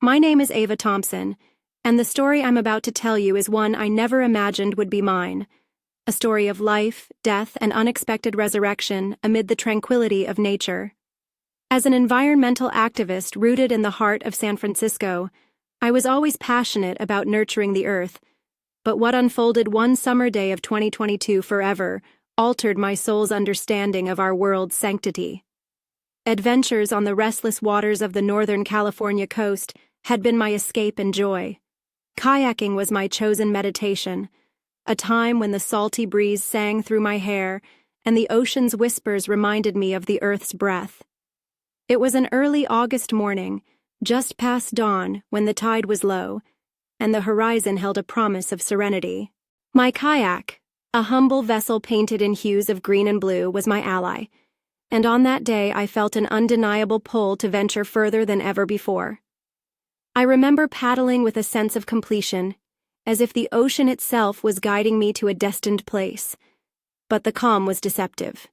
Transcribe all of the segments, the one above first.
My name is Ava Thompson, and the story I'm about to tell you is one I never imagined would be mine. A story of life, death, and unexpected resurrection amid the tranquility of nature. As an environmental activist rooted in the heart of San Francisco, I was always passionate about nurturing the earth, but what unfolded one summer day of 2022 forever altered my soul's understanding of our world's sanctity. Adventures on the restless waters of the Northern California coast had been my escape and joy. Kayaking was my chosen meditation, a time when the salty breeze sang through my hair and the ocean's whispers reminded me of the earth's breath. It was an early August morning, just past dawn when the tide was low, and the horizon held a promise of serenity. My kayak, a humble vessel painted in hues of green and blue, was my ally, and on that day I felt an undeniable pull to venture further than ever before. I remember paddling with a sense of completion, as if the ocean itself was guiding me to a destined place. But the calm was deceptive.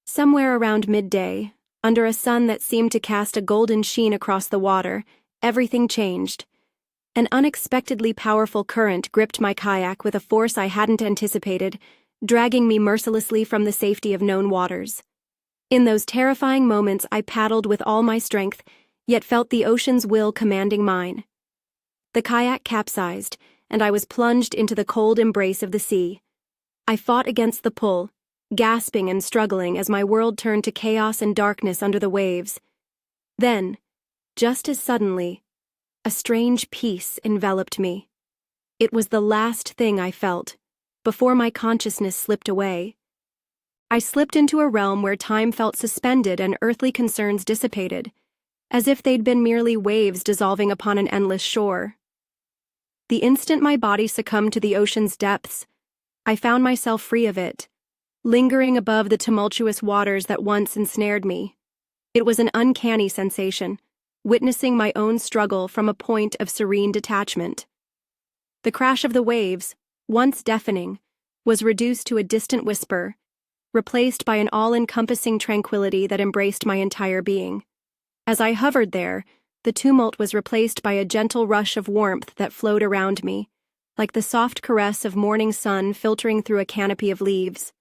Somewhere around midday, under a sun that seemed to cast a golden sheen across the water, everything changed. An unexpectedly powerful current gripped my kayak with a force I hadn't anticipated, dragging me mercilessly from the safety of known waters. In those terrifying moments, I paddled with all my strength, yet felt the ocean's will commanding mine. The kayak capsized, and I was plunged into the cold embrace of the sea. I fought against the pull, gasping and struggling as my world turned to chaos and darkness under the waves. Then, just as suddenly, a strange peace enveloped me. It was the last thing I felt, before my consciousness slipped away. I slipped into a realm where time felt suspended and earthly concerns dissipated, as if they'd been merely waves dissolving upon an endless shore. The instant my body succumbed to the ocean's depths, I found myself free of it, lingering above the tumultuous waters that once ensnared me. It was an uncanny sensation, witnessing my own struggle from a point of serene detachment. The crash of the waves, once deafening, was reduced to a distant whisper, replaced by an all-encompassing tranquility that embraced my entire being. As I hovered there, the tumult was replaced by a gentle rush of warmth that flowed around me, like the soft caress of morning sun filtering through a canopy of leaves.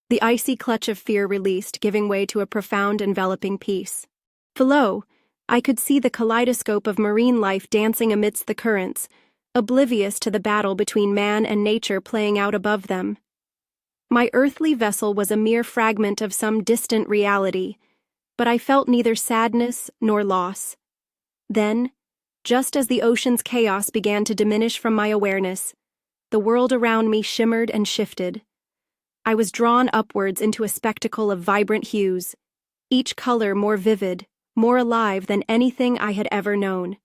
The icy clutch of fear released, giving way to a profound, enveloping peace. Below, I could see the kaleidoscope of marine life dancing amidst the currents, oblivious to the battle between man and nature playing out above them. My earthly vessel was a mere fragment of some distant reality, but I felt neither sadness nor loss. Then, just as the ocean's chaos began to diminish from my awareness, the world around me shimmered and shifted. I was drawn upwards into a spectacle of vibrant hues, each color more vivid, more alive than anything I had ever known.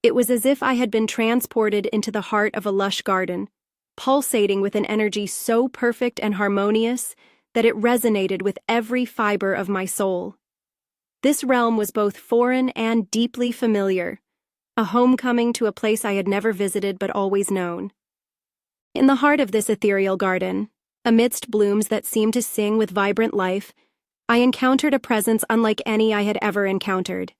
It was as if I had been transported into the heart of a lush garden, pulsating with an energy so perfect and harmonious that it resonated with every fiber of my soul. This realm was both foreign and deeply familiar, a homecoming to a place I had never visited but always known. In the heart of this ethereal garden, amidst blooms that seemed to sing with vibrant life, I encountered a presence unlike any I had ever encountered.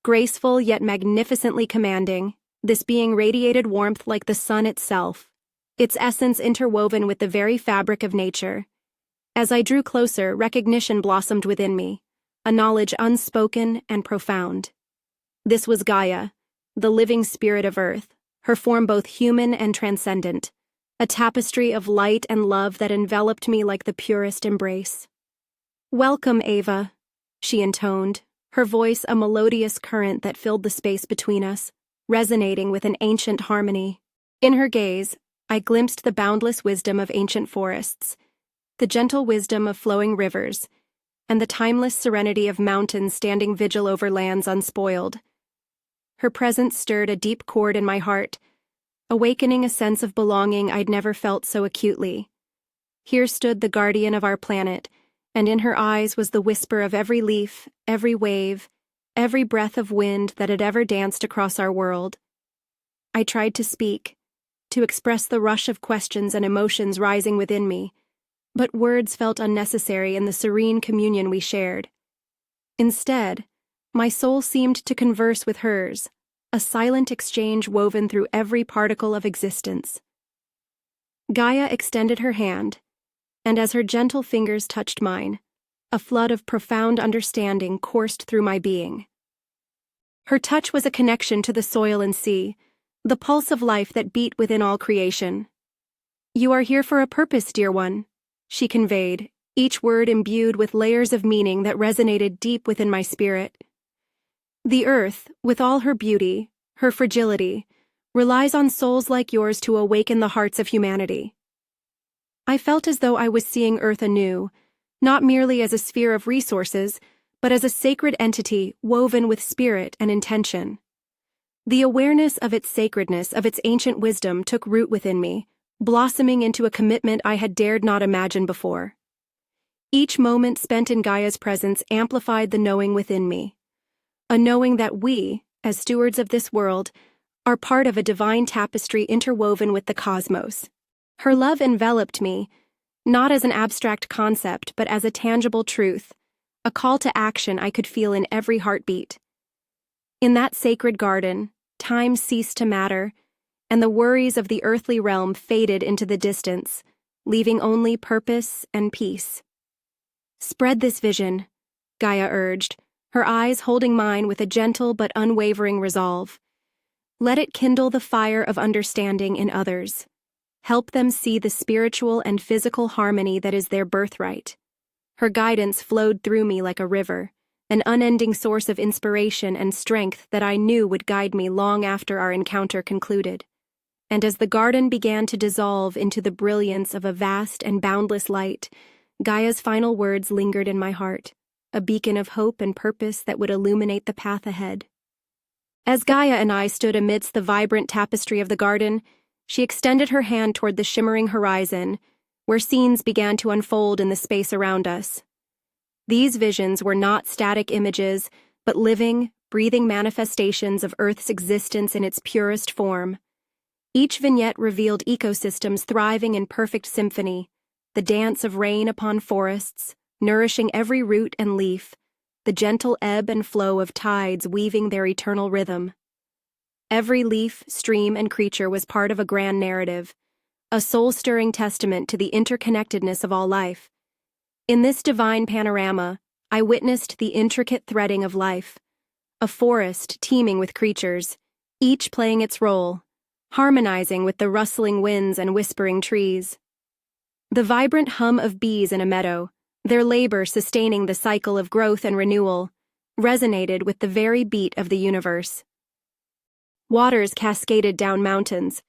Graceful yet magnificently commanding, this being radiated warmth like the sun itself, its essence interwoven with the very fabric of nature. As I drew closer, recognition blossomed within me, a knowledge unspoken and profound. This was Gaia, the living spirit of Earth, her form both human and transcendent, a tapestry of light and love that enveloped me like the purest embrace. "Welcome, Ava," she intoned, her voice a melodious current that filled the space between us, resonating with an ancient harmony. In her gaze, I glimpsed the boundless wisdom of ancient forests, the gentle wisdom of flowing rivers, and the timeless serenity of mountains standing vigil over lands unspoiled. Her presence stirred a deep chord in my heart, awakening a sense of belonging I'd never felt so acutely. Here stood the guardian of our planet, and in her eyes was the whisper of every leaf, every wave, every breath of wind that had ever danced across our world. I tried to speak, to express the rush of questions and emotions rising within me, but words felt unnecessary in the serene communion we shared. Instead, my soul seemed to converse with hers, a silent exchange woven through every particle of existence. Gaia extended her hand, and as her gentle fingers touched mine, a flood of profound understanding coursed through my being. Her touch was a connection to the soil and sea, the pulse of life that beat within all creation. "You are here for a purpose, dear one," she conveyed, each word imbued with layers of meaning that resonated deep within my spirit. "The earth, with all her beauty, her fragility, relies on souls like yours to awaken the hearts of humanity." I felt as though I was seeing Earth anew, not merely as a sphere of resources, but as a sacred entity woven with spirit and intention. The awareness of its sacredness, of its ancient wisdom, took root within me, blossoming into a commitment I had dared not imagine before. Each moment spent in Gaia's presence amplified the knowing within me, a knowing that we, as stewards of this world, are part of a divine tapestry interwoven with the cosmos. Her love enveloped me, not as an abstract concept, but as a tangible truth, a call to action I could feel in every heartbeat. In that sacred garden, time ceased to matter, and the worries of the earthly realm faded into the distance, leaving only purpose and peace. "Spread this vision," Gaia urged, her eyes holding mine with a gentle but unwavering resolve. "Let it kindle the fire of understanding in others. Help them see the spiritual and physical harmony that is their birthright." Her guidance flowed through me like a river, an unending source of inspiration and strength that I knew would guide me long after our encounter concluded. And as the garden began to dissolve into the brilliance of a vast and boundless light, Gaia's final words lingered in my heart, a beacon of hope and purpose that would illuminate the path ahead. As Gaia and I stood amidst the vibrant tapestry of the garden, she extended her hand toward the shimmering horizon, where scenes began to unfold in the space around us. These visions were not static images, but living, breathing manifestations of Earth's existence in its purest form. Each vignette revealed ecosystems thriving in perfect symphony, the dance of rain upon forests, nourishing every root and leaf, the gentle ebb and flow of tides weaving their eternal rhythm. Every leaf, stream, and creature was part of a grand narrative, a soul-stirring testament to the interconnectedness of all life. In this divine panorama, I witnessed the intricate threading of life, a forest teeming with creatures, each playing its role, harmonizing with the rustling winds and whispering trees. The vibrant hum of bees in a meadow, their labor sustaining the cycle of growth and renewal, resonated with the very beat of the universe. Waters cascaded down mountains,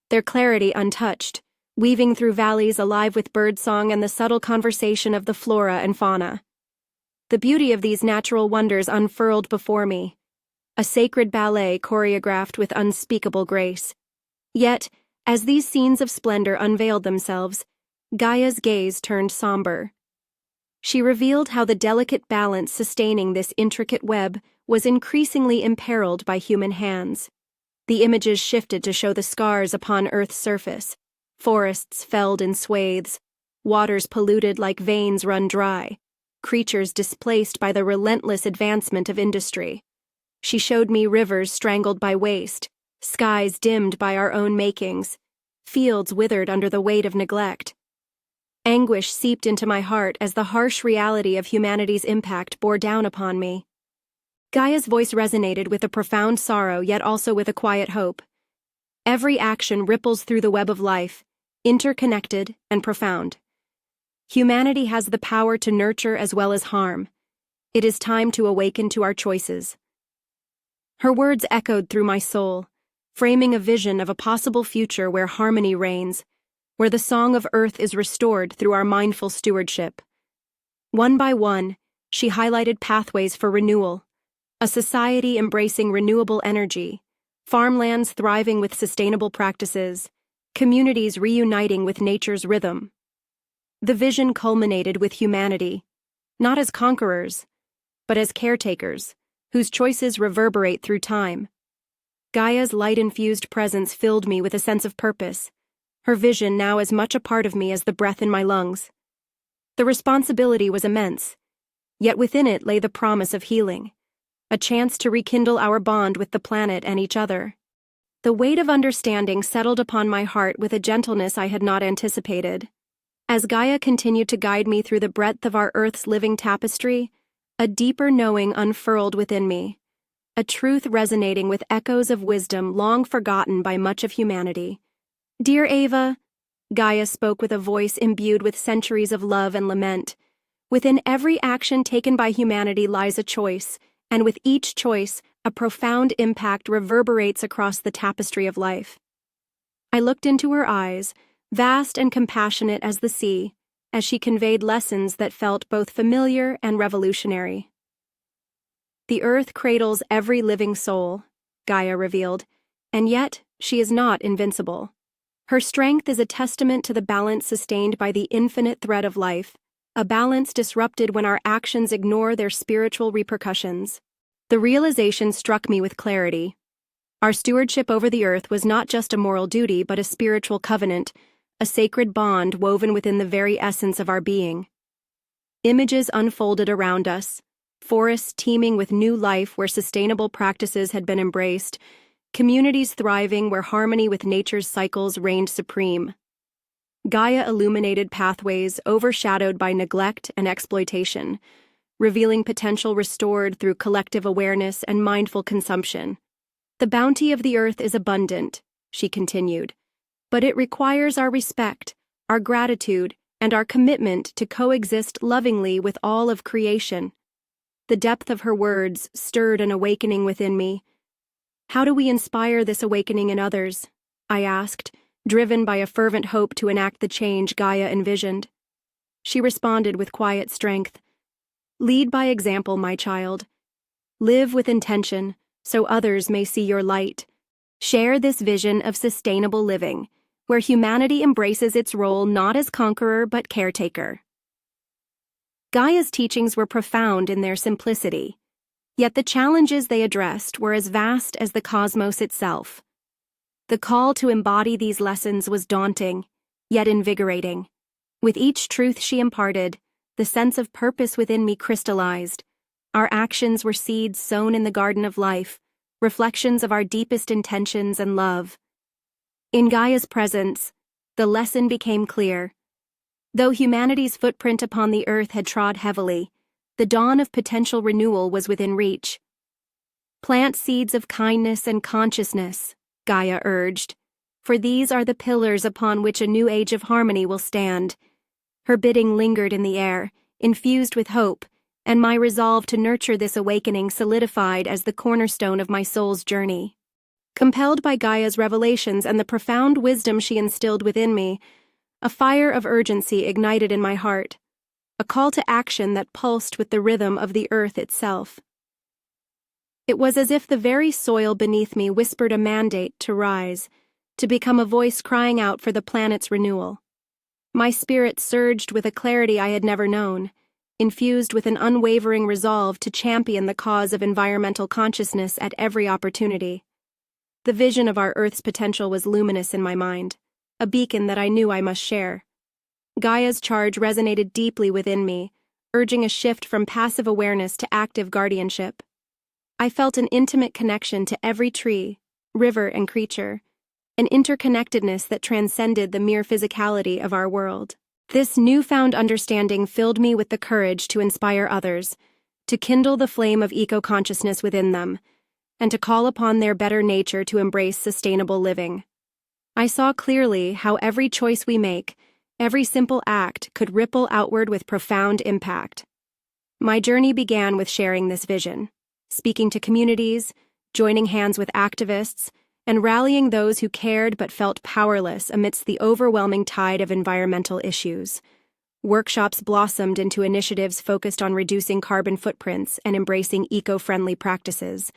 their clarity untouched, weaving through valleys alive with birdsong and the subtle conversation of the flora and fauna. The beauty of these natural wonders unfurled before me, a sacred ballet choreographed with unspeakable grace. Yet, as these scenes of splendor unveiled themselves, Gaia's gaze turned somber. She revealed how the delicate balance sustaining this intricate web was increasingly imperiled by human hands. The images shifted to show the scars upon Earth's surface, forests felled in swathes, waters polluted like veins run dry, creatures displaced by the relentless advancement of industry. She showed me rivers strangled by waste, skies dimmed by our own makings, fields withered under the weight of neglect. Anguish seeped into my heart as the harsh reality of humanity's impact bore down upon me. Gaia's voice resonated with a profound sorrow, yet also with a quiet hope. Every action ripples through the web of life, interconnected and profound. Humanity has the power to nurture as well as harm. It is time to awaken to our choices. Her words echoed through my soul, framing a vision of a possible future where harmony reigns, where the song of Earth is restored through our mindful stewardship. One by one, she highlighted pathways for renewal, a society embracing renewable energy, farmlands thriving with sustainable practices, communities reuniting with nature's rhythm. The vision culminated with humanity, not as conquerors, but as caretakers, whose choices reverberate through time. Gaia's light-infused presence filled me with a sense of purpose, her vision now as much a part of me as the breath in my lungs. The responsibility was immense, yet within it lay the promise of healing, a chance to rekindle our bond with the planet and each other. The weight of understanding settled upon my heart with a gentleness I had not anticipated. As Gaia continued to guide me through the breadth of our Earth's living tapestry, a deeper knowing unfurled within me, a truth resonating with echoes of wisdom long forgotten by much of humanity. Dear Ava, Gaia spoke with a voice imbued with centuries of love and lament. Within every action taken by humanity lies a choice, and with each choice, a profound impact reverberates across the tapestry of life. I looked into her eyes, vast and compassionate as the sea, as she conveyed lessons that felt both familiar and revolutionary. The earth cradles every living soul, Gaia revealed, and yet she is not invincible. Her strength is a testament to the balance sustained by the infinite thread of life, a balance disrupted when our actions ignore their spiritual repercussions. The realization struck me with clarity. Our stewardship over the earth was not just a moral duty but a spiritual covenant, a sacred bond woven within the very essence of our being. Images unfolded around us, forests teeming with new life where sustainable practices had been embraced, communities thriving where harmony with nature's cycles reigned supreme. Gaia illuminated pathways overshadowed by neglect and exploitation, revealing potential restored through collective awareness and mindful consumption. The bounty of the earth is abundant, she continued, but it requires our respect, our gratitude, and our commitment to coexist lovingly with all of creation. The depth of her words stirred an awakening within me. How do we inspire this awakening in others? I asked, driven by a fervent hope to enact the change Gaia envisioned. She responded with quiet strength. Lead by example, my child. Live with intention, so others may see your light. Share this vision of sustainable living, where humanity embraces its role not as conqueror but caretaker. Gaia's teachings were profound in their simplicity, yet the challenges they addressed were as vast as the cosmos itself. The call to embody these lessons was daunting, yet invigorating. With each truth she imparted, the sense of purpose within me crystallized. Our actions were seeds sown in the garden of life, reflections of our deepest intentions and love. In Gaia's presence, the lesson became clear. Though humanity's footprint upon the earth had trod heavily, the dawn of potential renewal was within reach. Plant seeds of kindness and consciousness, Gaia urged, for these are the pillars upon which a new age of harmony will stand. Her bidding lingered in the air, infused with hope, and my resolve to nurture this awakening solidified as the cornerstone of my soul's journey. Compelled by Gaia's revelations and the profound wisdom she instilled within me, a fire of urgency ignited in my heart, a call to action that pulsed with the rhythm of the earth itself. It was as if the very soil beneath me whispered a mandate to rise, to become a voice crying out for the planet's renewal. My spirit surged with a clarity I had never known, infused with an unwavering resolve to champion the cause of environmental consciousness at every opportunity. The vision of our Earth's potential was luminous in my mind, a beacon that I knew I must share. Gaia's charge resonated deeply within me, urging a shift from passive awareness to active guardianship. I felt an intimate connection to every tree, river, and creature, an interconnectedness that transcended the mere physicality of our world. This newfound understanding filled me with the courage to inspire others, to kindle the flame of eco-consciousness within them, and to call upon their better nature to embrace sustainable living. I saw clearly how every choice we make, every simple act, could ripple outward with profound impact. My journey began with sharing this vision, speaking to communities, joining hands with activists, and rallying those who cared but felt powerless amidst the overwhelming tide of environmental issues. Workshops blossomed into initiatives focused on reducing carbon footprints and embracing eco-friendly practices.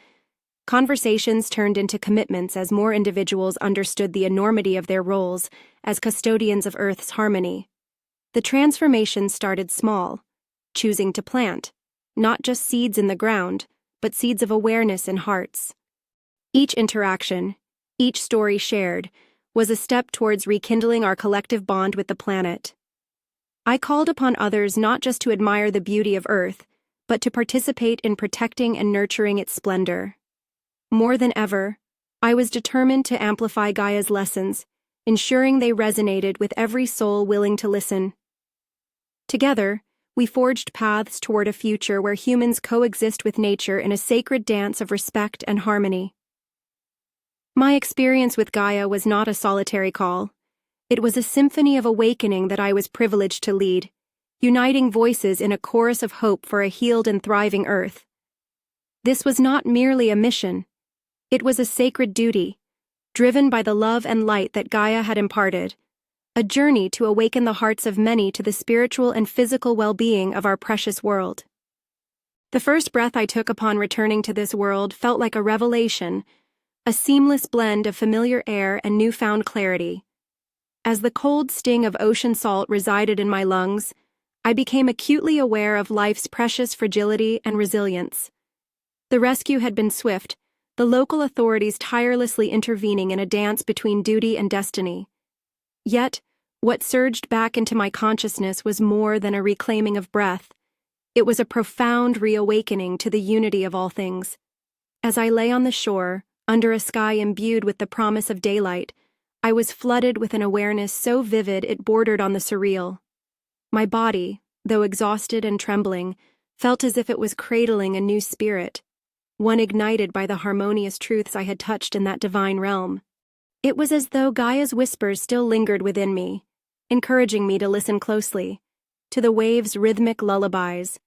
Conversations turned into commitments as more individuals understood the enormity of their roles as custodians of Earth's harmony. The transformation started small, choosing to plant, not just seeds in the ground, but seeds of awareness in hearts. Each interaction, each story shared, was a step towards rekindling our collective bond with the planet. I called upon others not just to admire the beauty of Earth, but to participate in protecting and nurturing its splendor. More than ever, I was determined to amplify Gaia's lessons, ensuring they resonated with every soul willing to listen. Together, we forged paths toward a future where humans coexist with nature in a sacred dance of respect and harmony. My experience with Gaia was not a solitary call. It was a symphony of awakening that I was privileged to lead, uniting voices in a chorus of hope for a healed and thriving Earth. This was not merely a mission. It was a sacred duty, driven by the love and light that Gaia had imparted, a journey to awaken the hearts of many to the spiritual and physical well-being of our precious world. The first breath I took upon returning to this world felt like a revelation, a seamless blend of familiar air and newfound clarity. As the cold sting of ocean salt resided in my lungs, I became acutely aware of life's precious fragility and resilience. The rescue had been swift, the local authorities tirelessly intervening in a dance between duty and destiny. Yet, what surged back into my consciousness was more than a reclaiming of breath. It was a profound reawakening to the unity of all things. As I lay on the shore, under a sky imbued with the promise of daylight, I was flooded with an awareness so vivid it bordered on the surreal. My body, though exhausted and trembling, felt as if it was cradling a new spirit, one ignited by the harmonious truths I had touched in that divine realm. It was as though Gaia's whispers still lingered within me, encouraging me to listen closely, to the waves' rhythmic lullabies,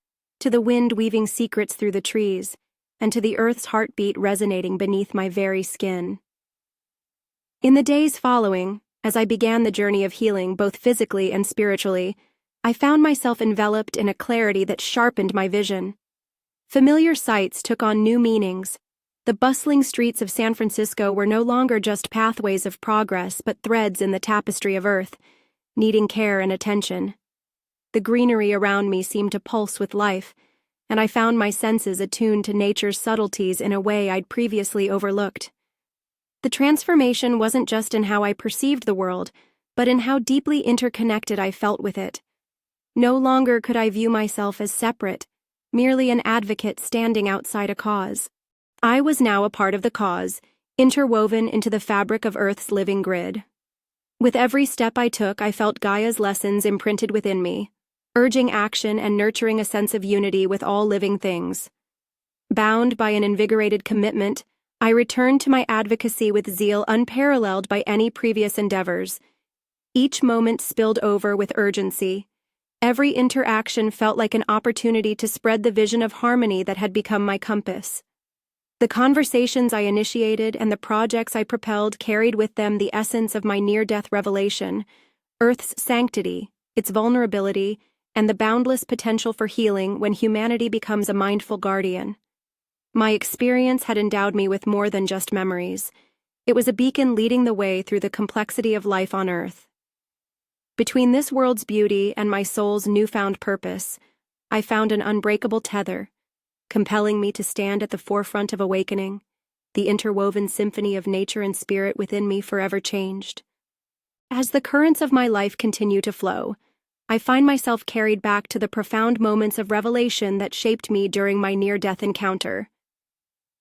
to the wind weaving secrets through the trees, and to the earth's heartbeat resonating beneath my very skin. In the days following, as I began the journey of healing both physically and spiritually, I found myself enveloped in a clarity that sharpened my vision. Familiar sights took on new meanings. The bustling streets of San Francisco were no longer just pathways of progress but threads in the tapestry of Earth, needing care and attention. The greenery around me seemed to pulse with life, and I found my senses attuned to nature's subtleties in a way I'd previously overlooked. The transformation wasn't just in how I perceived the world, but in how deeply interconnected I felt with it. No longer could I view myself as separate, merely an advocate standing outside a cause. I was now a part of the cause, interwoven into the fabric of Earth's living grid. With every step I took, I felt Gaia's lessons imprinted within me, urging action and nurturing a sense of unity with all living things. Bound by an invigorated commitment, I returned to my advocacy with zeal unparalleled by any previous endeavors. Each moment spilled over with urgency. Every interaction felt like an opportunity to spread the vision of harmony that had become my compass. The conversations I initiated and the projects I propelled carried with them the essence of my near-death revelation, Earth's sanctity, its vulnerability, and the boundless potential for healing when humanity becomes a mindful guardian. My experience had endowed me with more than just memories. It was a beacon leading the way through the complexity of life on Earth. Between this world's beauty and my soul's newfound purpose, I found an unbreakable tether, compelling me to stand at the forefront of awakening, the interwoven symphony of nature and spirit within me forever changed. As the currents of my life continue to flow, I find myself carried back to the profound moments of revelation that shaped me during my near-death encounter.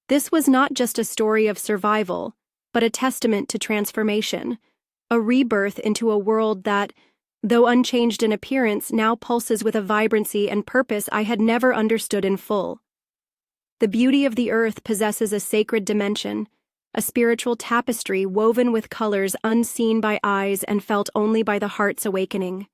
This was not just a story of survival, but a testament to transformation, a rebirth into a world that, though unchanged in appearance, now pulses with a vibrancy and purpose I had never understood in full. The beauty of the earth possesses a sacred dimension, a spiritual tapestry woven with colors unseen by eyes and felt only by the heart's awakening.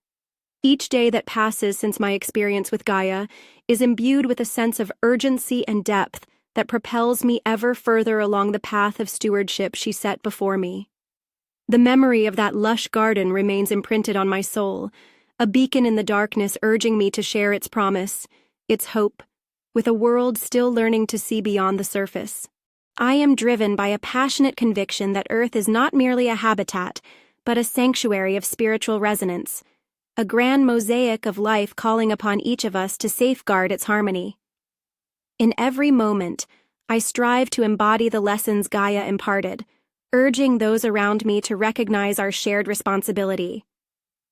Each day that passes since my experience with Gaia is imbued with a sense of urgency and depth that propels me ever further along the path of stewardship she set before me. The memory of that lush garden remains imprinted on my soul, a beacon in the darkness urging me to share its promise, its hope, with a world still learning to see beyond the surface. I am driven by a passionate conviction that Earth is not merely a habitat, but a sanctuary of spiritual resonance, a grand mosaic of life calling upon each of us to safeguard its harmony. In every moment, I strive to embody the lessons Gaia imparted, urging those around me to recognize our shared responsibility.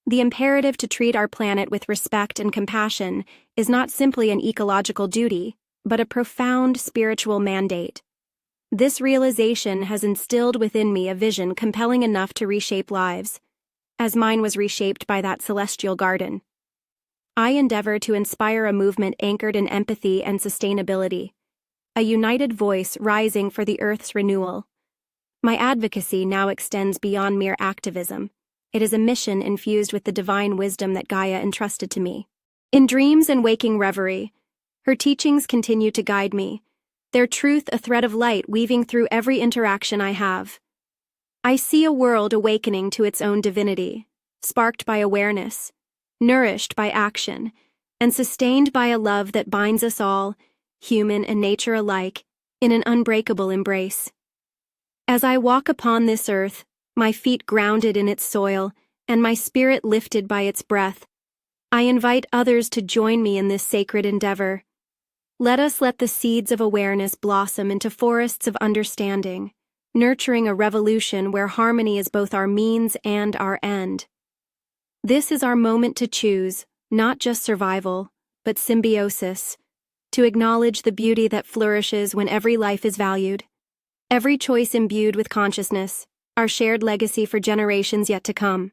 The imperative to treat our planet with respect and compassion is not simply an ecological duty, but a profound spiritual mandate. This realization has instilled within me a vision compelling enough to reshape lives, as mine was reshaped by that celestial garden. I endeavor to inspire a movement anchored in empathy and sustainability, a united voice rising for the Earth's renewal. My advocacy now extends beyond mere activism. It is a mission infused with the divine wisdom that Gaia entrusted to me. In dreams and waking reverie, her teachings continue to guide me, their truth a thread of light weaving through every interaction I have. I see a world awakening to its own divinity, sparked by awareness, nourished by action, and sustained by a love that binds us all, human and nature alike, in an unbreakable embrace. As I walk upon this earth, my feet grounded in its soil, and my spirit lifted by its breath, I invite others to join me in this sacred endeavor. Let the seeds of awareness blossom into forests of understanding, nurturing a revolution where harmony is both our means and our end. This is our moment to choose, not just survival, but symbiosis, to acknowledge the beauty that flourishes when every life is valued, every choice imbued with consciousness, our shared legacy for generations yet to come.